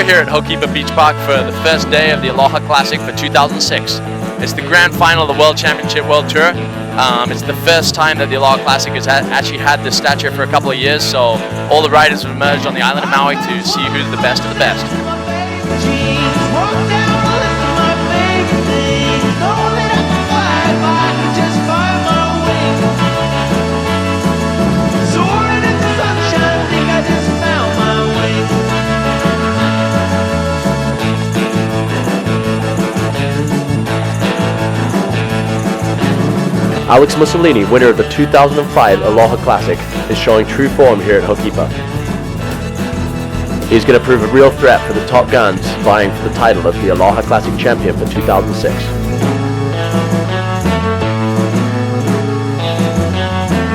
we're here at Ho'okipa Beach Park for the first day of the Aloha Classic for 2006. It's the grand final of the World Championship World Tour. It's the first time that the Aloha Classic has actually had this stature for a couple of years, so all the riders have emerged on the island of Maui to see who's the best of the best. Alex Mussolini, winner of the 2005 Aloha Classic, is showing true form here at Ho'okipa. He's going to prove a real threat for the top guns vying for the title of the Aloha Classic champion for 2006.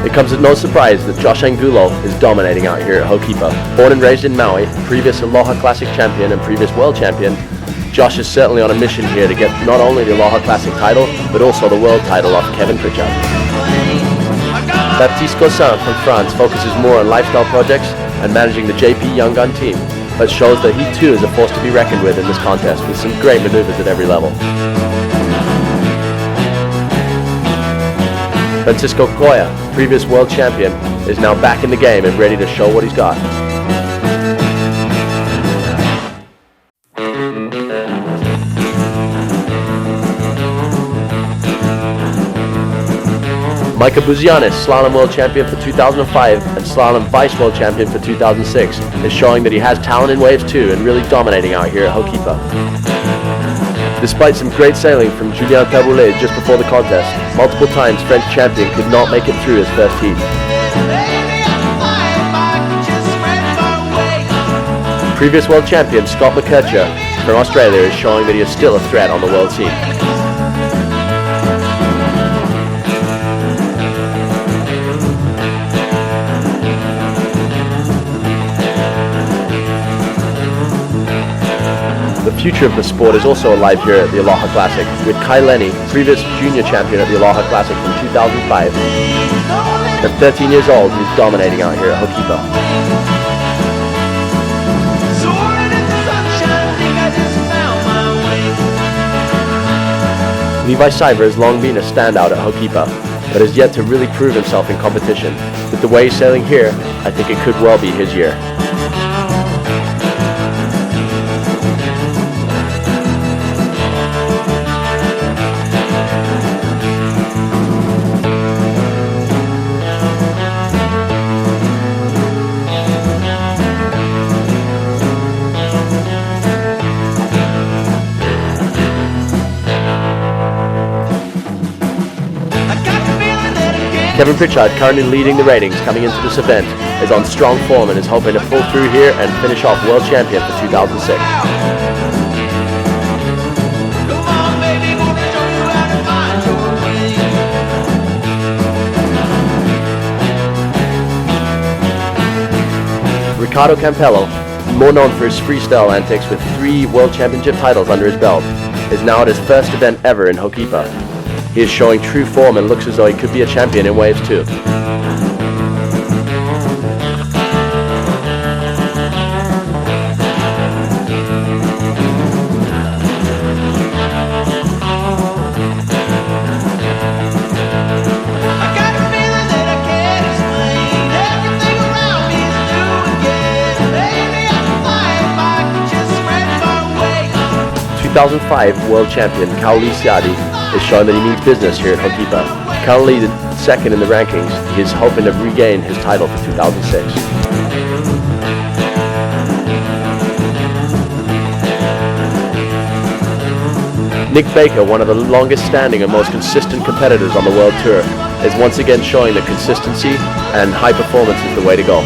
It comes as no surprise that Josh Angulo is dominating out here at Ho'okipa. Born and raised in Maui, previous Aloha Classic champion and previous world champion, Josh is certainly on a mission here to get not only the Aloha Classic title, but also the world title off Kevin Pritchard. Baptiste Gossin from France focuses more on lifestyle projects and managing the JP Young Gun team, but shows that he too is a force to be reckoned with in this contest with some great maneuvers at every level. Francisco Goya, previous world champion, is now back in the game and ready to show what he's got. Micah Buzianis, Slalom World Champion for 2005 and Slalom Vice World Champion for 2006, is showing that he has talent in waves too and really dominating out here at Ho'okipa. Despite some great sailing from Julien Taboulet just before the contest, multiple times French champion could not make it through his first heat. Previous world champion Scott McKercher from Australia is showing that he is still a threat on the world scene. The future of the sport is also alive here at the Aloha Classic, with Kai Lenny, previous junior champion at the Aloha Classic from 2005. At 13 years old, he's dominating out here at Ho'okipa. Levi Siver has long been a standout at Ho'okipa, but has yet to really prove himself in competition. With the way he's sailing here, I think it could well be his year. Kevin Pritchard, currently leading the ratings coming into this event, is on strong form and is hoping to pull through here and finish off world champion for 2006. Ricardo Campello, more known for his freestyle antics with 3 world championship titles under his belt, is now at his first event ever in Ho'okipa. He is showing true form and looks as though he could be a champion in waves too. The 2005 world champion Kauli Siadi is showing that he means business here at Ho'okipa. Currently second in the rankings, he is hoping to regain his title for 2006. Nick Baker, one of the longest standing and most consistent competitors on the World Tour, is once again showing that consistency and high performance is the way to go.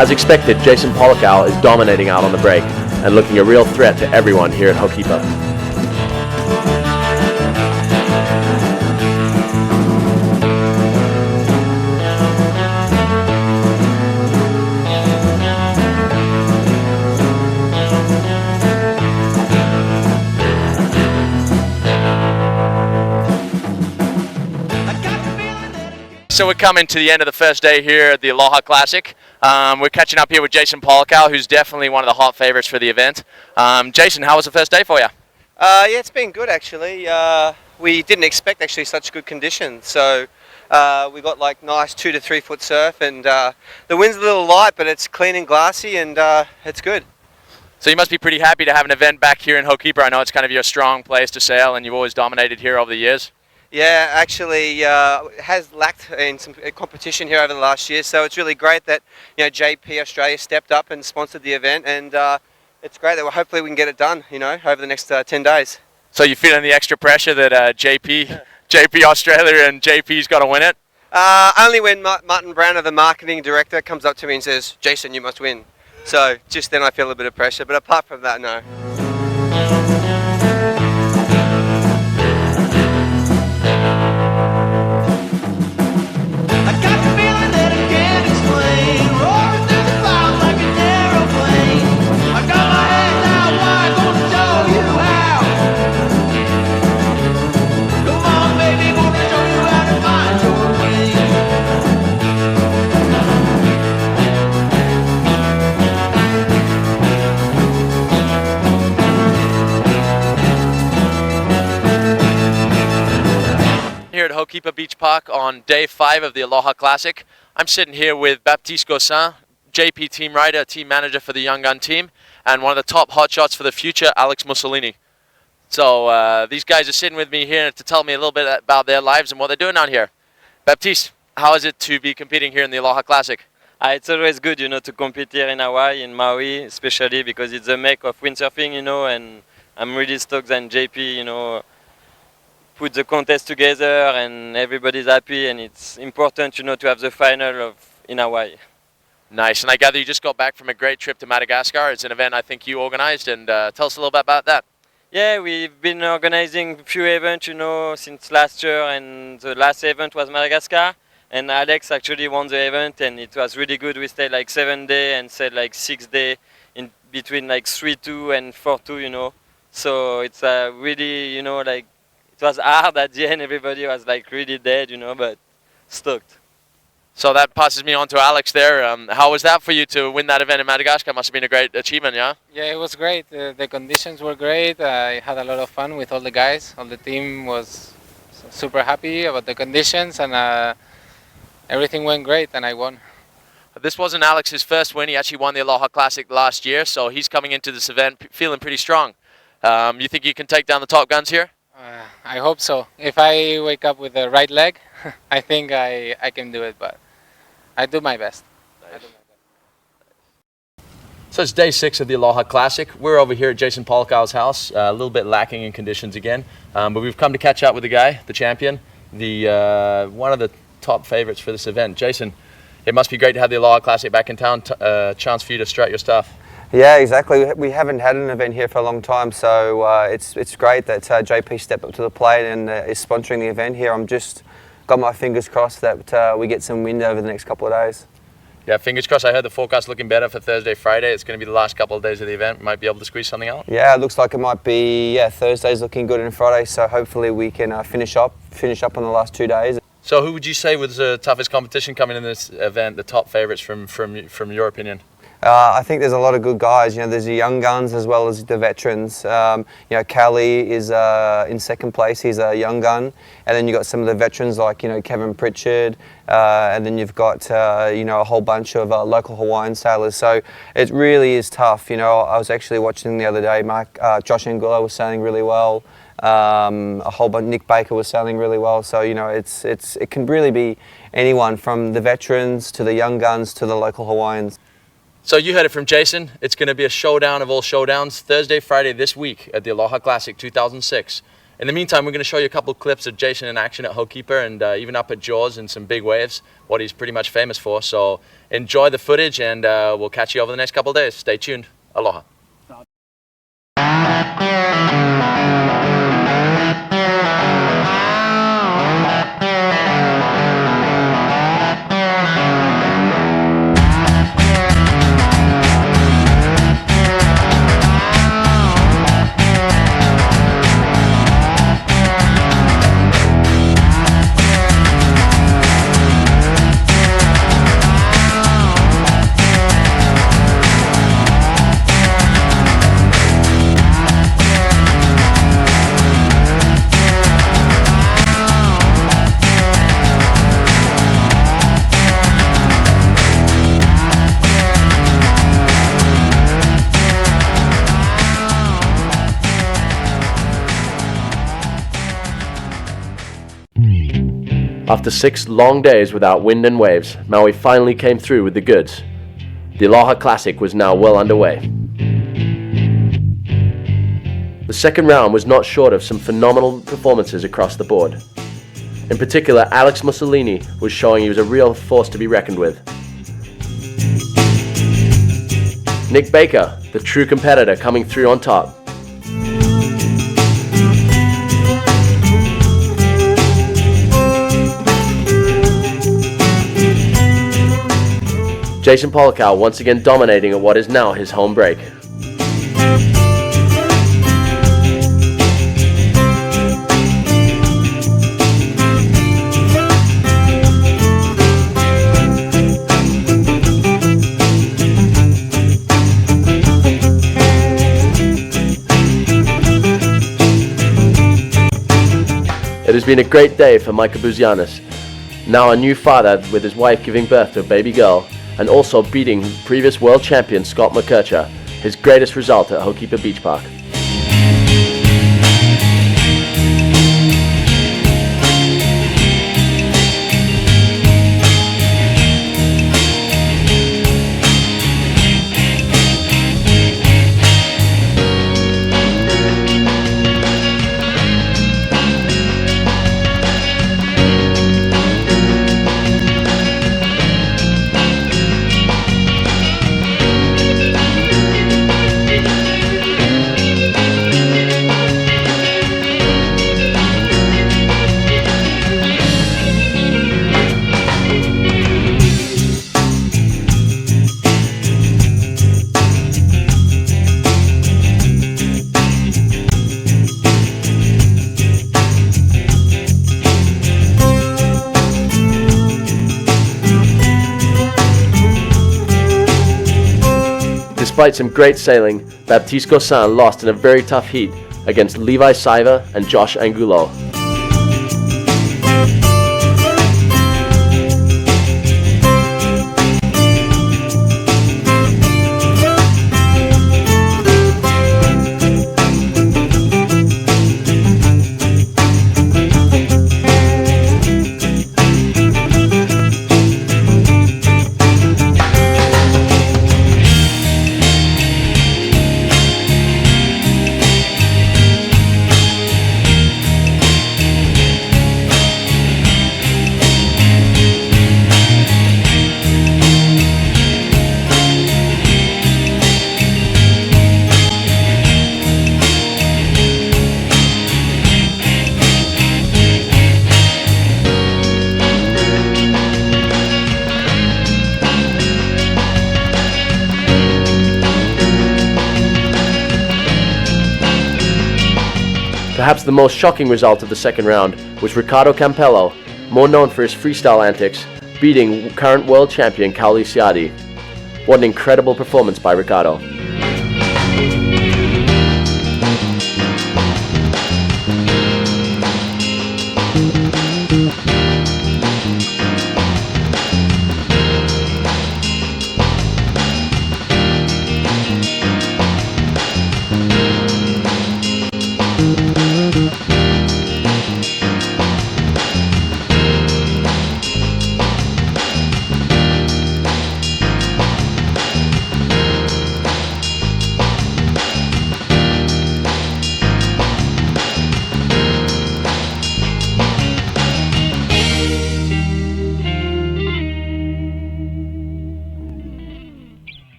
As expected, Jason Polikow is dominating out on the break and looking a real threat to everyone here at Ho'okipa. so we're coming to the end of the first day here at the Aloha Classic. We're catching up here with Jason Polkow, who's definitely one of the hot favorites for the event. Jason, how was the first day for you? Yeah, it's been good actually. We didn't expect actually such good conditions, so we got like nice 2 to 3 foot surf, and the wind's a little light, but it's clean and glassy, and it's good. So you must be pretty happy to have an event back here in Ho'okipa. I know it's kind of your strong place to sail, and you've always dominated here over the years. Yeah, actually, it has lacked in some competition here over the last year, so it's really great that JP Australia stepped up and sponsored the event, and it's great that hopefully we can get it done, over the next 10 days. So you're feeling the extra pressure that JP Australia and JP's got to win it? Only when Martin Browner, the marketing director, comes up to me and says, "Jason, you must win." So just then I feel a bit of pressure, but apart from that, no. Here at Ho'okipa Beach Park on day 5 of the Aloha Classic. I'm sitting here with Baptiste Gossin, JP team rider, team manager for the Young Gun team, and one of the top hotshots for the future, Alex Mussolini. So these guys are sitting with me here to tell me a little bit about their lives and what they're doing down here. Baptiste, how is it to be competing here in the Aloha Classic? It's always good, to compete here in Hawaii, in Maui, especially because it's the make of windsurfing, and I'm really stoked that JP, put the contest together and everybody's happy, and it's important, to have the final in Hawaii. Nice, and I gather you just got back from a great trip to Madagascar. It's an event I think you organized, and tell us a little bit about that. Yeah, we've been organizing a few events, since last year, and the last event was Madagascar, and Alex actually won the event, and it was really good. We stayed like 7 days and stayed like 6 days in between like 3-2 and 4-2, so it's really, it was hard at the end. Everybody was like really dead, but stoked. So that passes me on to Alex there. How was that for you to win that event in Madagascar? Must have been a great achievement, yeah? Yeah, it was great. The conditions were great. I had a lot of fun with all the guys. All the team was super happy about the conditions, and everything went great, and I won. This wasn't Alex's first win. He actually won the Aloha Classic last year, so he's coming into this event feeling pretty strong. You think you can take down the top guns here? I hope so. If I wake up with the right leg, I think I can do it, but I do my best. Nice. So it's day 6 of the Aloha Classic. We're over here at Jason Polkow's house, a little bit lacking in conditions again, but we've come to catch up with the guy, the champion, one of the top favorites for this event. Jason, it must be great to have the Aloha Classic back in town, chance for you to strut your stuff. Yeah, exactly. We haven't had an event here for a long time, so it's great that JP stepped up to the plate and is sponsoring the event here. I'm just got my fingers crossed that we get some wind over the next couple of days. Yeah, fingers crossed. I heard the forecast looking better for Thursday, Friday. It's going to be the last couple of days of the event. Might be able to squeeze something out. Yeah, it looks like it might be. Yeah, Thursday's looking good and Friday, so hopefully we can finish up on the last 2 days. So who would you say was the toughest competition coming in this event? The top favourites from your opinion? I think there's a lot of good guys. There's the young guns as well as the veterans. Callie is in second place. He's a young gun, and then you got some of the veterans like Kevin Pritchard, and then you've got a whole bunch of local Hawaiian sailors. So it really is tough. I was actually watching the other day. Josh Anguilla was sailing really well. A whole bunch. Nick Baker was sailing really well. So it can really be anyone from the veterans to the young guns to the local Hawaiians. So you heard it from Jason. It's going to be a showdown of all showdowns Thursday, Friday this week at the Aloha Classic 2006. In the meantime, we're going to show you a couple of clips of Jason in action at Ho'okipa and even up at Jaws in some big waves, what he's pretty much famous for. So enjoy the footage, and we'll catch you over the next couple of days. Stay tuned. Aloha. After 6 long days without wind and waves, Maui finally came through with the goods. The Aloha Classic was now well underway. The second round was not short of some phenomenal performances across the board. In particular, Alex Mussolini was showing he was a real force to be reckoned with. Nick Baker, the true competitor, coming through on top. Jason Polikow once again dominating at what is now his home break. It has been a great day for Micah Buzianis, now a new father with his wife giving birth to a baby girl, and also beating previous world champion Scott McKercher, his greatest result at Ho'okipa Beach Park. Despite some great sailing, Baptiste Gossin lost in a very tough heat against Levi Saiva and Josh Angulo. Perhaps the most shocking result of the second round was Ricardo Campello, more known for his freestyle antics, beating current world champion Kauli Siadi. What an incredible performance by Ricardo.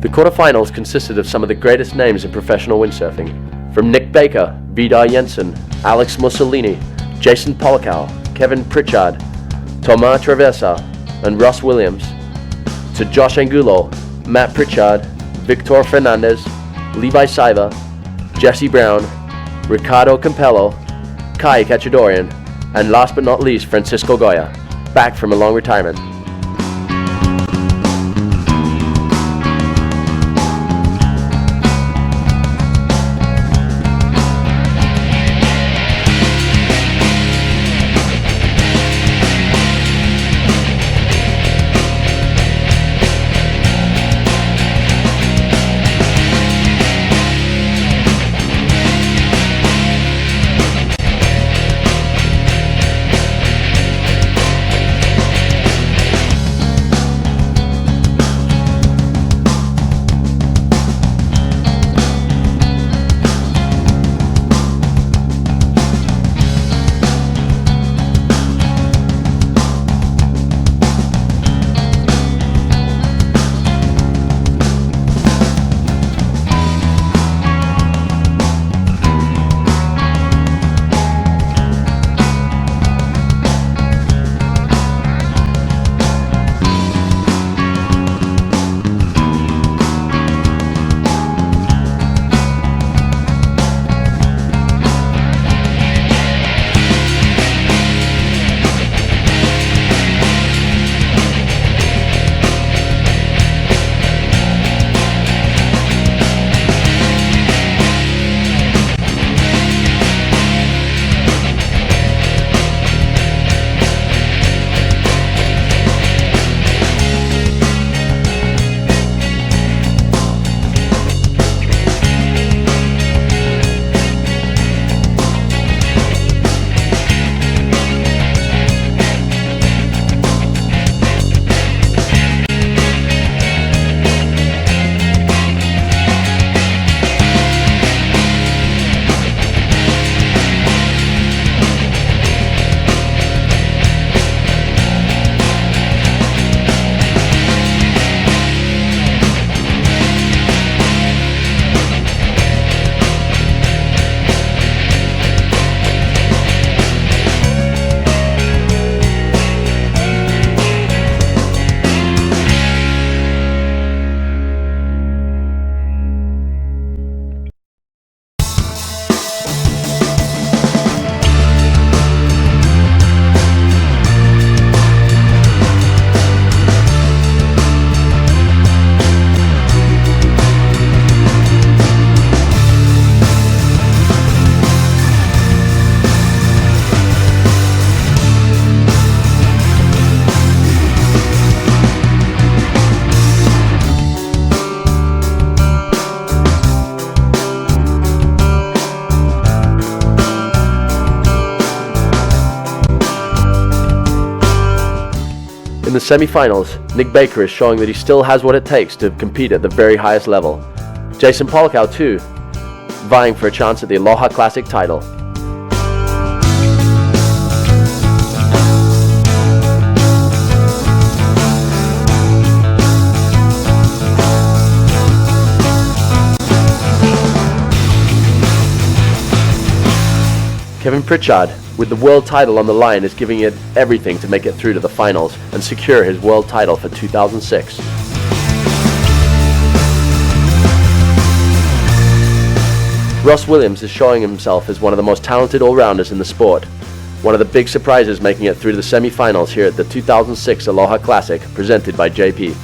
The quarterfinals consisted of some of the greatest names in professional windsurfing, from Nick Baker, Vidar Jensen, Alex Mussolini, Jason Polikow, Kevin Pritchard, Thomas Traversa, and Ross Williams, to Josh Angulo, Matt Pritchard, Victor Fernandez, Levi Saiva, Jesse Brown, Ricardo Campello, Kai Cachadorian, and last but not least Francisco Goya, back from a long retirement. In the semi-finals, Nick Baker is showing that he still has what it takes to compete at the very highest level. Jason Polkow too, vying for a chance at the Aloha Classic title. Kevin Pritchard, with the world title on the line, is giving it everything to make it through to the finals and secure his world title for 2006. Ross Williams is showing himself as one of the most talented all-rounders in the sport. One of the big surprises making it through to the semi-finals here at the 2006 Aloha Classic presented by JP.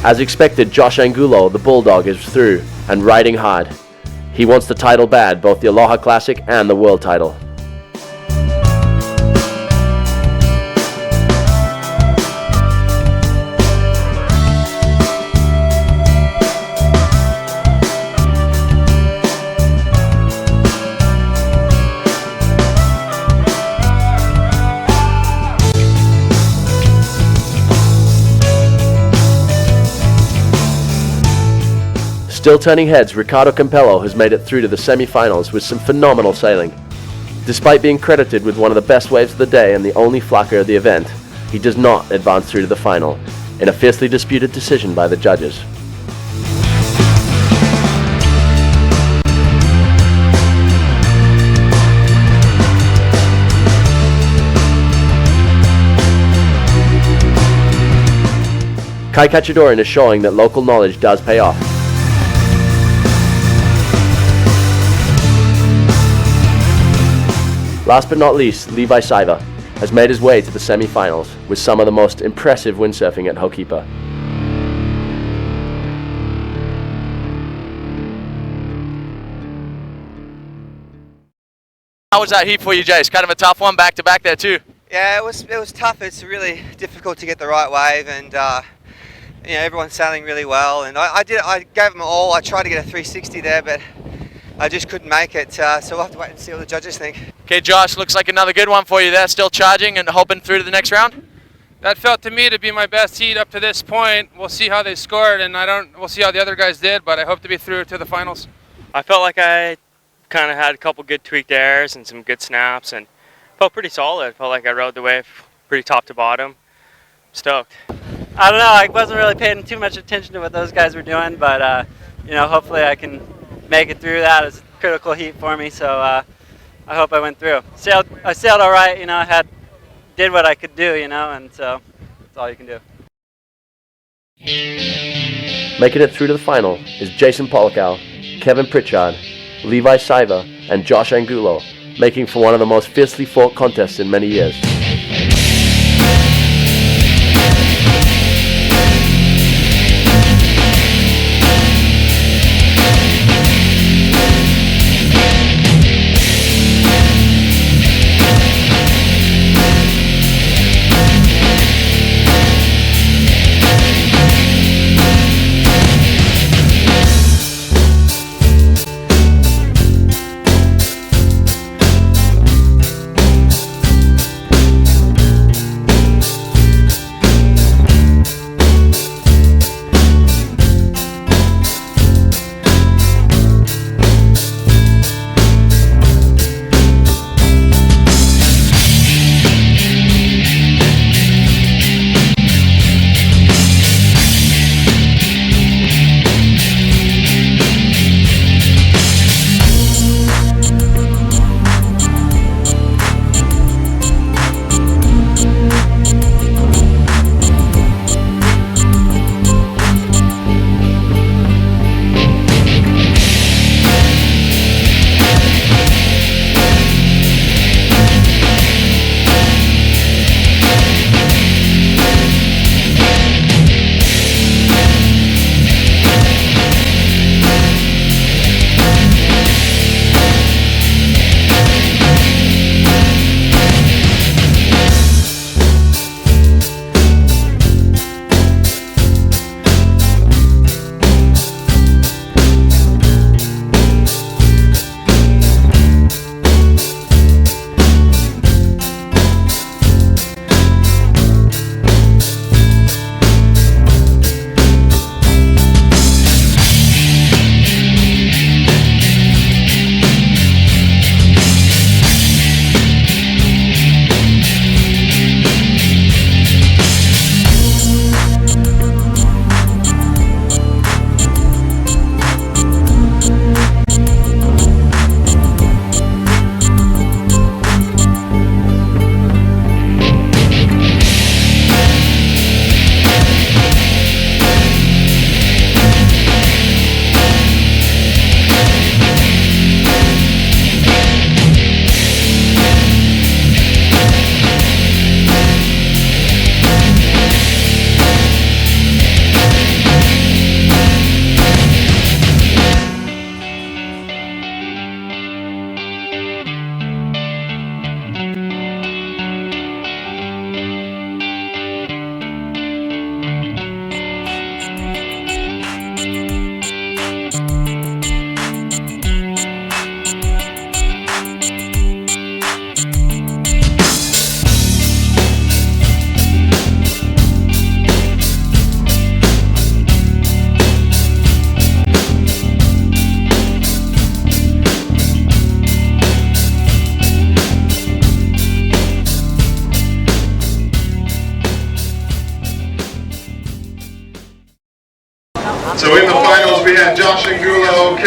As expected, Josh Angulo, the Bulldog, is through and riding hard. He wants the title bad, both the Aloha Classic and the World title. Still turning heads, Ricardo Campello has made it through to the semi-finals with some phenomenal sailing. Despite being credited with one of the best waves of the day and the only flacker of the event, he does not advance through to the final, in a fiercely disputed decision by the judges. Kai Kachadorin is showing that local knowledge does pay off. Last but not least, Levi Saiva has made his way to the semi-finals with some of the most impressive windsurfing at Ho'okipa. How was that heat for you, Jace? Kind of a tough one, back to back there too. Yeah, it was tough. It's really difficult to get the right wave, and everyone's sailing really well. And I gave them all. I tried to get a 360 there, but I just couldn't make it. So we'll have to wait and see what the judges think. Okay, Josh, looks like another good one for you there. Still charging and hoping through to the next round. That felt to me to be my best heat up to this point. We'll see how they scored, and we'll see how the other guys did, but I hope to be through to the finals. I felt like I kind of had a couple good tweaked airs and some good snaps, and felt pretty solid. Felt like I rode the wave pretty top to bottom. Stoked. I don't know, I wasn't really paying too much attention to what those guys were doing, but hopefully I can make it through that. It's a critical heat for me, so I hope I went through. I sailed all right, I did what I could do, and so that's all you can do. Making it through to the final is Jason Polkow, Kevin Pritchard, Levi Saiva, and Josh Angulo, making for one of the most fiercely fought contests in many years.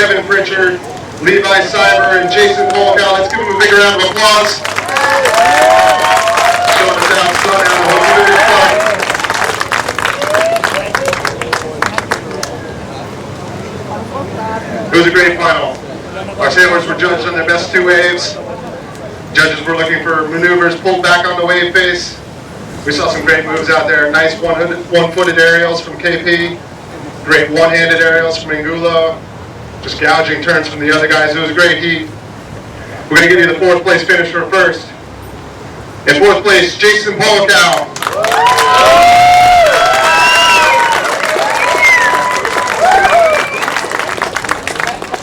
Kevin Pritchard, Levi Cyber, and Jason Polkow. Let's give them a big round of applause. Showing us out sun out of the Hokipa Park. It was a great final. Our sailors were judged on their best two waves. Judges were looking for maneuvers pulled back on the wave face. We saw some great moves out there. Nice one-footed aerials from KP. Great one-handed aerials from Angulo. Just gouging turns from the other guys. It was a great heat. We're going to give you the fourth place finisher first. In fourth place, Jason Polkow.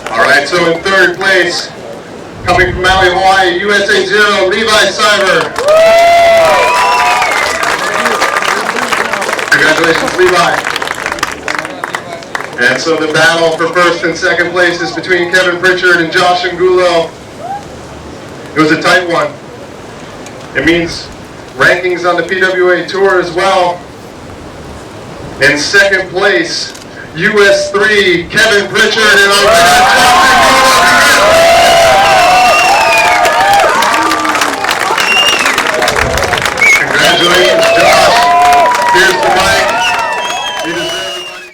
All right, so in third place, coming from Maui, Hawaii, USA 0, Levi Cyber. Congratulations, Levi. And so the battle for first and second place is between Kevin Pritchard and Josh Angulo. It was a tight one. It means rankings on the PWA Tour as well. In second place, US 3, Kevin Pritchard and our winner, Josh Angulo. Congratulations, Josh. Here's the mic. You deserve it, buddy.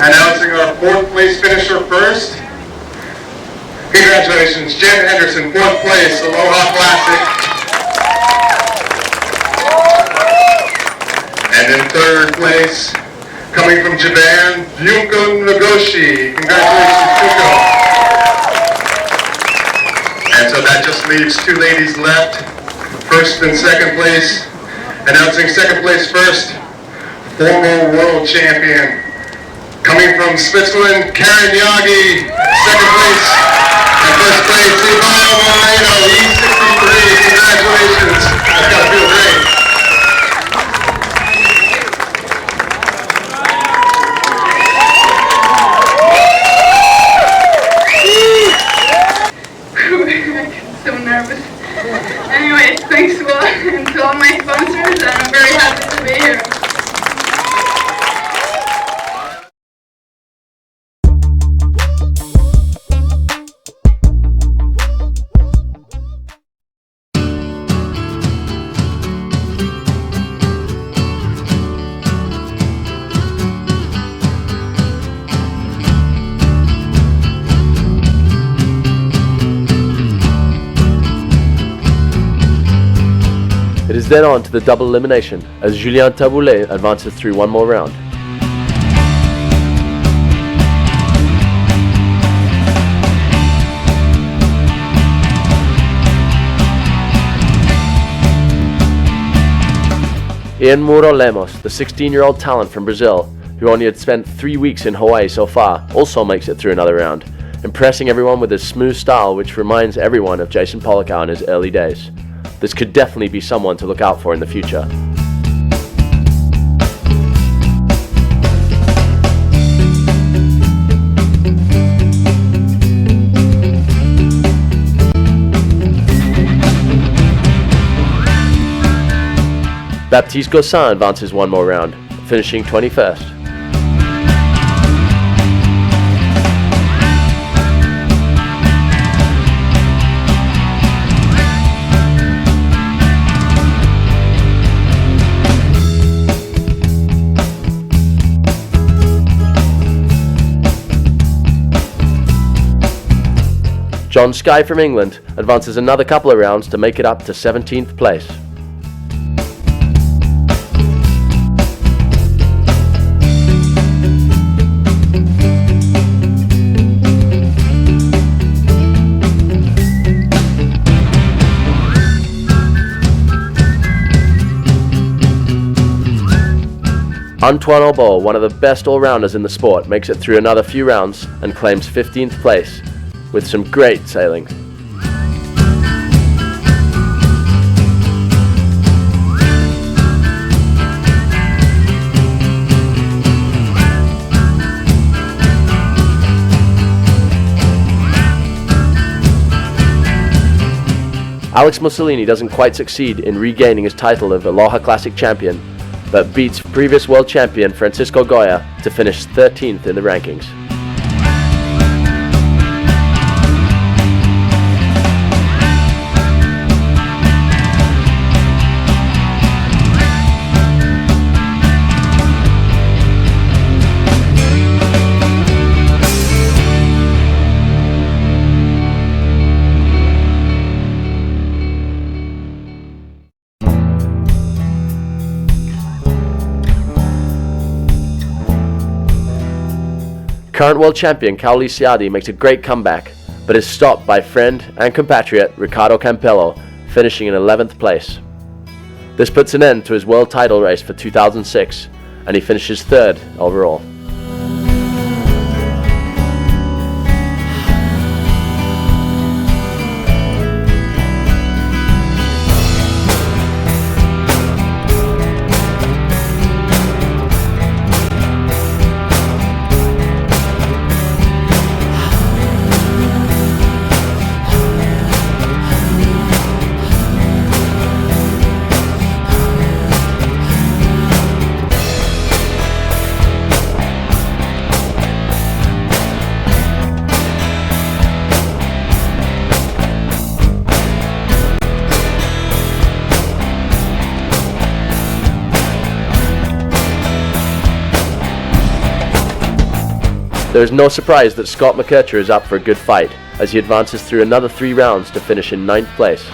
Announcing our fourth place finisher first. Congratulations, Jen Henderson, fourth place, Aloha Classic. And in third place, Coming from Japan, Yunko Nagoshi. Congratulations, Yunko. And so that just leaves two ladies left, first and second place. Announcing second place first, former world champion. Coming from Switzerland, Karen Yagi, second place. And first place, Ivan Moreno, E63. Congratulations. That's got to feel great. So nervous. Anyways, thanks to all, and to all my sponsors, and I'm very happy to be here. It is then on to the double elimination as Julien Taboulet advances through one more round. Ian Muro Lemos, the 16-year-old talent from Brazil, who only had spent 3 weeks in Hawaii so far, also makes it through another round, impressing everyone with his smooth style which reminds everyone of Jason Pollock in his early days. This could definitely be someone to look out for in the future. Baptiste Gossin advances one more round, finishing 21st. John Sky from England advances another couple of rounds to make it up to 17th place. Antoine Aubeau, one of the best all-rounders in the sport, makes it through another few rounds and claims 15th place, with some great sailing. Alex Mussolini doesn't quite succeed in regaining his title of Aloha Classic champion, but beats previous world champion Francisco Goya to finish 13th in the rankings. Current world champion Kaoli Siadi makes a great comeback, but is stopped by friend and compatriot Ricardo Campello, finishing in 11th place. This puts an end to his world title race for 2006, and he finishes 3rd overall. There is no surprise that Scott McKercher is up for a good fight, as he advances through another 3 rounds to finish in 9th place.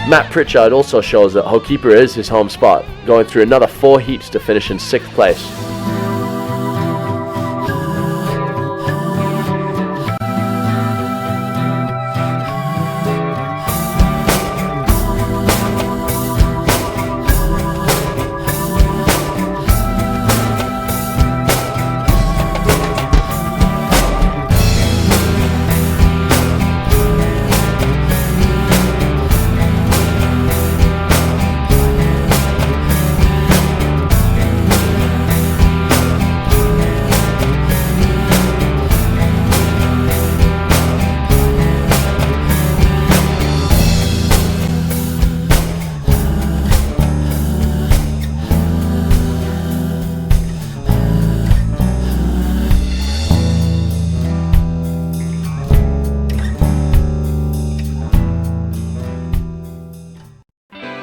Matt Pritchard also shows that Ho'okipa is his home spot, going through another 4 heats to finish in 6th place.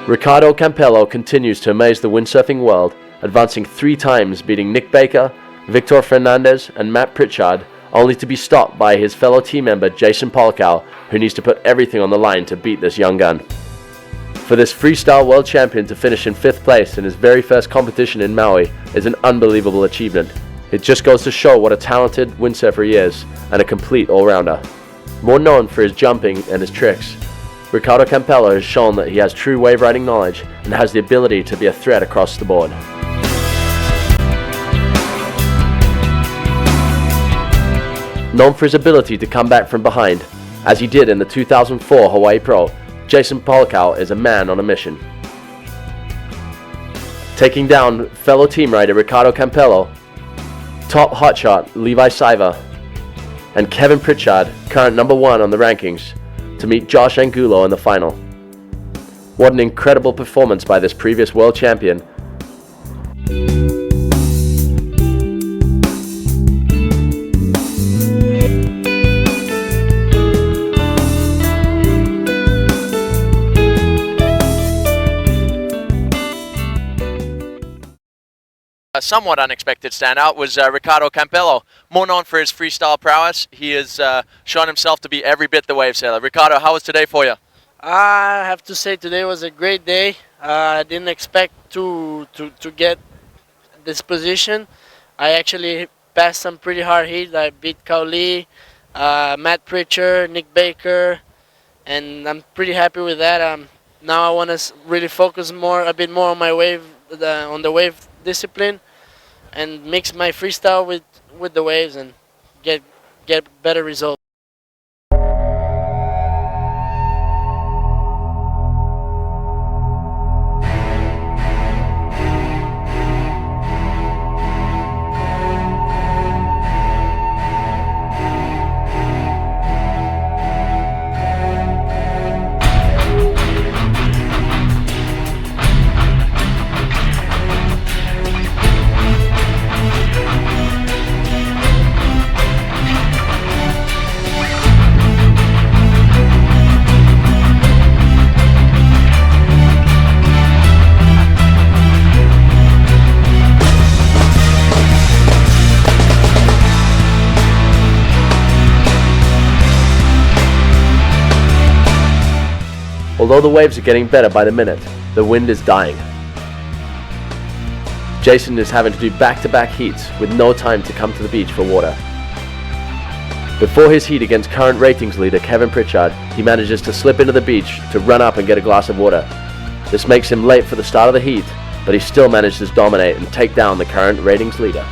Ricardo Campello continues to amaze the windsurfing world, advancing 3 times, beating Nick Baker, Victor Fernandez and Matt Pritchard, only to be stopped by his fellow team member Jason Polkow, who needs to put everything on the line to beat this young gun. For this freestyle world champion to finish in 5th place in his very first competition in Maui is an unbelievable achievement. It just goes to show what a talented windsurfer he is, and a complete all-rounder. More known for his jumping and his tricks, Ricardo Campello has shown that he has true wave riding knowledge and has the ability to be a threat across the board. Known for his ability to come back from behind, as he did in the 2004 Hawaii Pro, Jason Polkow is a man on a mission. Taking down fellow team rider Ricardo Campello, top hotshot Levi Saiva, and Kevin Pritchard, current number 1 on the rankings, to meet Josh Angulo in the final. What an incredible performance by this previous world champion. A somewhat unexpected standout was Ricardo Campello. More known for his freestyle prowess, he has shown himself to be every bit the wave sailor. Ricardo, how was today for you? I have to say today was a great day. I didn't expect to get this position. I actually passed some pretty hard heats. I beat Cowley, Matt Pritchard, Nick Baker, and I'm pretty happy with that. Now I want to really focus a bit more on my wave, on the wave discipline, and mix my freestyle with the waves and get better results. Although the waves are getting better by the minute, the wind is dying. Jason is having to do back-to-back heats with no time to come to the beach for water. Before his heat against current ratings leader Kevin Pritchard, he manages to slip into the beach to run up and get a glass of water. This makes him late for the start of the heat, but he still manages to dominate and take down the current ratings leader.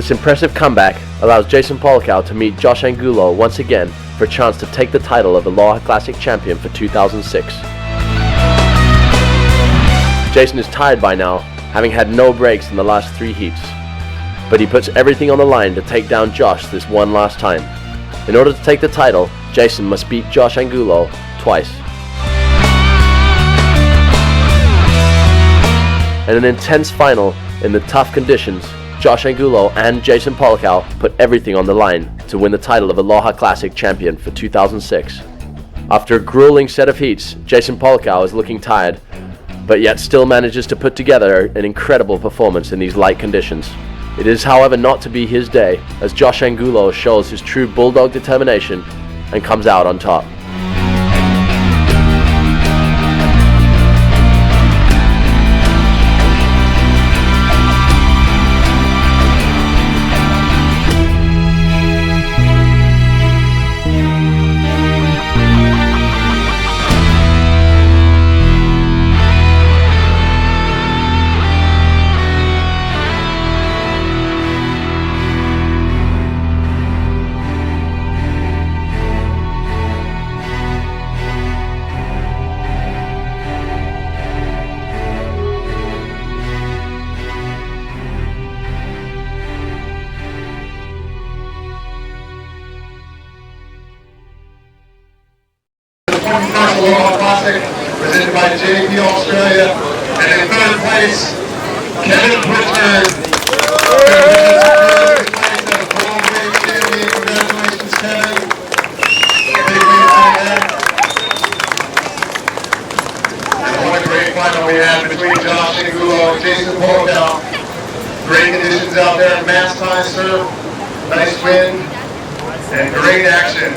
This impressive comeback allows Jason Polkow to meet Josh Angulo once again for a chance to take the title of Aloha Classic Champion for 2006. Jason is tired by now, having had no breaks in the last 3 heats, but he puts everything on the line to take down Josh this one last time. In order to take the title, Jason must beat Josh Angulo twice. In an intense final in the tough conditions, Josh Angulo and Jason Polkow put everything on the line to win the title of Aloha Classic Champion for 2006. After a grueling set of heats, Jason Polkow is looking tired, but yet still manages to put together an incredible performance in these light conditions. It is, however, not to be his day, as Josh Angulo shows his true bulldog determination and comes out on top. Aloha Classic, presented by JP Australia, and in third place, Kevin Pritchard. Congratulations, Kevin. And what a great final we had between Josh Angulo and Jason Polkow. Great conditions out there, mast high surf, nice wind, and great action.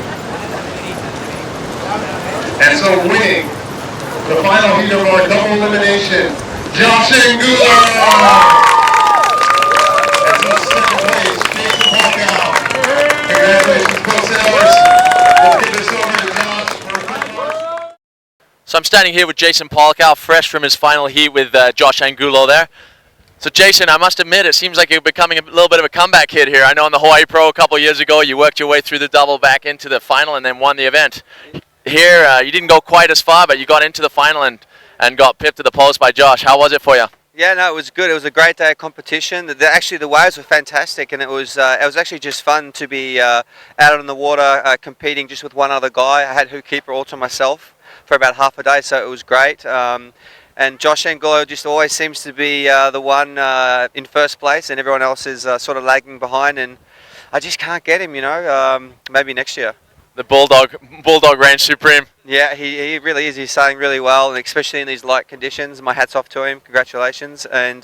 And so winning the final heat of our double elimination, Josh Angulo! And so second place, Jason Polkow. Congratulations, both sailors. Let's give this over to Josh for a final. So I'm standing here with Jason Polkow, fresh from his final heat with Josh Angulo there. So Jason, I must admit, it seems like you're becoming a little bit of a comeback kid here. I know in the Hawaii Pro a couple years ago, you worked your way through the double back into the final and then won the event. Here, you didn't go quite as far, but you got into the final and got pipped to the post by Josh. How was it for you? Yeah, no, it was good. It was a great day of competition. Actually, the waves were fantastic, and it was actually just fun to be out on the water competing just with one other guy. I had hoop keeper all to myself for about half a day, so it was great. And Josh Angulo just always seems to be the one in first place, and everyone else is sort of lagging behind, and I just can't get him, you know, maybe next year. The Bulldog reigns supreme. Yeah, he really is. He's sailing really well, and especially in these light conditions. My hat's off to him. Congratulations. And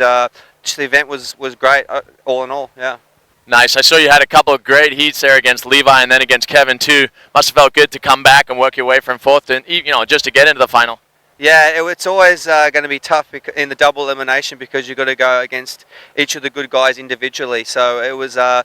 just the event was great, all in all, yeah. Nice. I saw you had a couple of great heats there against Levi and then against Kevin too. Must have felt good to come back and work your way from fourth and, you know, just to get into the final. Yeah, it's always going to be tough in the double elimination because you've got to go against each of the good guys individually. So it was a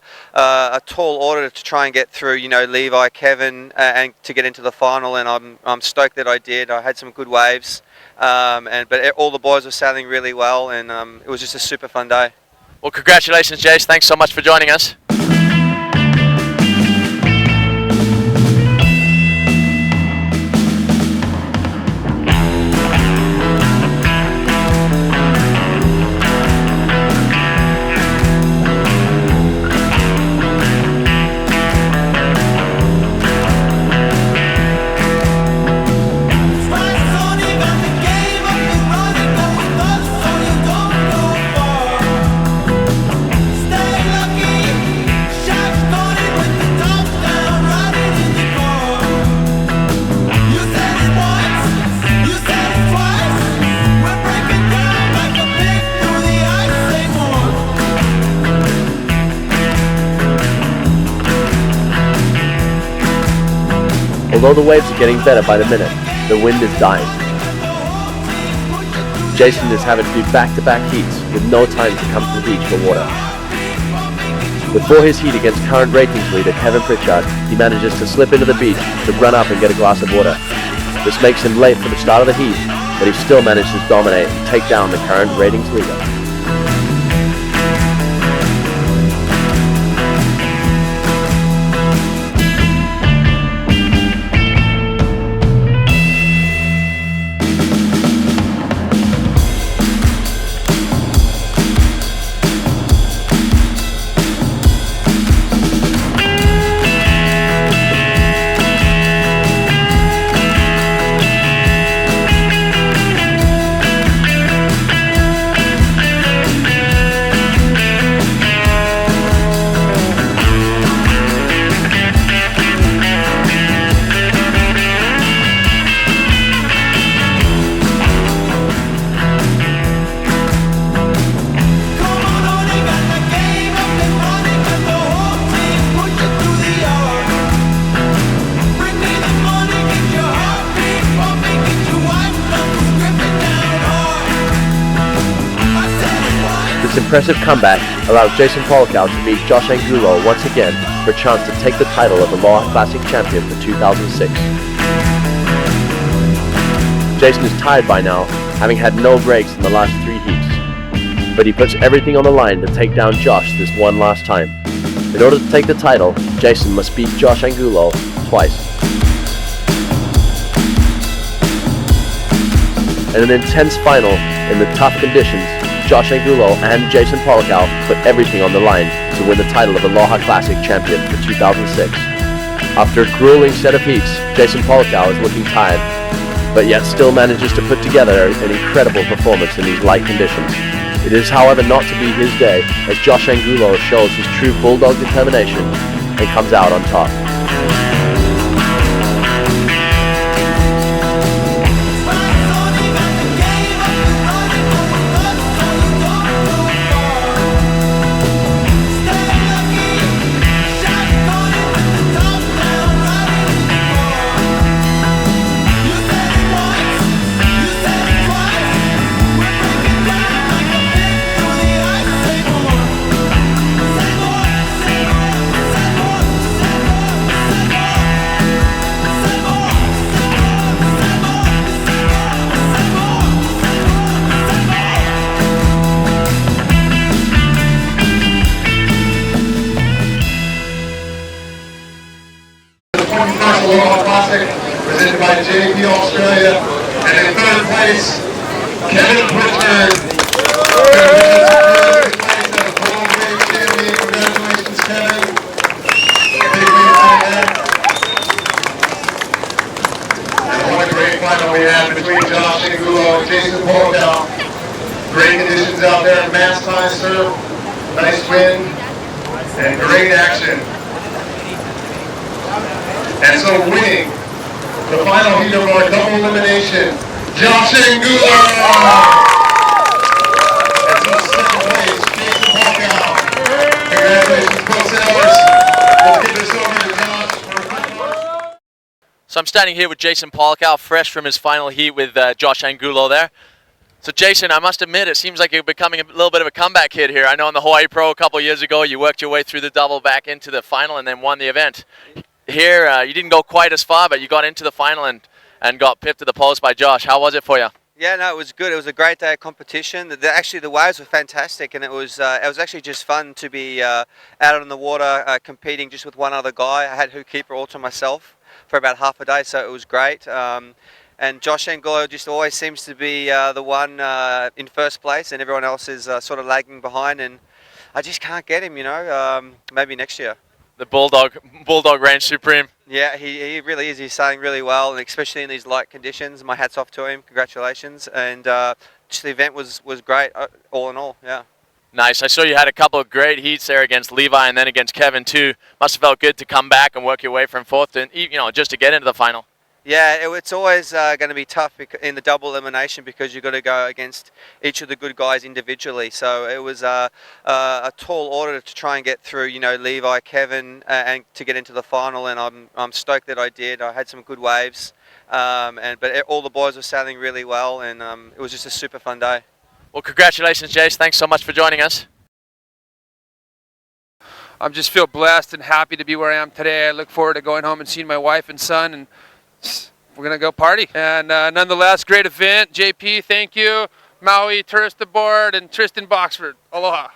tall order to try and get through, you know, Levi, Kevin, and to get into the final. And I'm stoked that I did. I had some good waves, but all the boys were sailing really well, and it was just a super fun day. Well, congratulations, Jace. Thanks so much for joining us. Although the waves are getting better by the minute, the wind is dying. Jason is having to do back-to-back heats with no time to come to the beach for water. Before his heat against current ratings leader Kevin Pritchard, he manages to slip into the beach to run up and get a glass of water. This makes him late for the start of the heat, but he still manages to dominate and take down the current ratings leader. This impressive comeback allows Jason Polkow to meet Josh Angulo once again for a chance to take the title of Aloha Classic champion for 2006. Jason is tired by now, having had no breaks in the last 3 heats. But he puts everything on the line to take down Josh this one last time. In order to take the title, Jason must beat Josh Angulo twice. In an intense final in the tough conditions, Josh Angulo and Jason Polkow put everything on the line to win the title of Aloha Classic champion for 2006. After a grueling set of heats, Jason Polkow is looking tired, but yet still manages to put together an incredible performance in these light conditions. It is, however, not to be his day, as Josh Angulo shows his true bulldog determination and comes out on top. Aloha Classic, presented by JP Australia, and in third place, Kevin Pritchard. Congratulations, Kevin. And what a great final we had between Josh Angulo and Jason Polkow. Great conditions out there, mast high surf, nice wind, and great action. And so winning the final heat of our double elimination, Josh Angulo! And so second place, Jason Polkow. Congratulations, both sailors. Let's give this over to Josh for a quick. So I'm standing here with Jason Polkow, fresh from his final heat with Josh Angulo there. So Jason, I must admit, it seems like you're becoming a little bit of a comeback kid here. I know in the Hawaii Pro a couple years ago, you worked your way through the double back into the final and then won the event. Here, you didn't go quite as far, but you got into the final and got pipped to the post by Josh. How was it for you? Yeah, no, it was good. It was a great day of competition. Actually, the waves were fantastic, and it was actually just fun to be out on the water competing just with one other guy. I had hoop keeper all to myself for about half a day, so it was great. And Josh Angulo just always seems to be the one in first place, and everyone else is sort of lagging behind, and I just can't get him, you know, maybe next year. The Bulldog reigns supreme. Yeah, he really is. He's sailing really well, and especially in these light conditions. My hat's off to him. Congratulations. And just the event was great, all in all, yeah. Nice. I saw you had a couple of great heats there against Levi and then against Kevin too. Must have felt good to come back and work your way from fourth and, you know, just to get into the final. Yeah, it's always going to be tough in the double elimination because you've got to go against each of the good guys individually. So it was a tall order to try and get through, you know, Levi, Kevin, and to get into the final. And I'm stoked that I did. I had some good waves, but all the boys were sailing really well, and it was just a super fun day. Well, congratulations, Jace. Thanks so much for joining us. I just feel blessed and happy to be where I am today. I look forward to going home and seeing my wife and son, and we're going to go party. And nonetheless, great event. JP, thank you. Maui, Tourist Aboard, and Tristan Boxford. Aloha.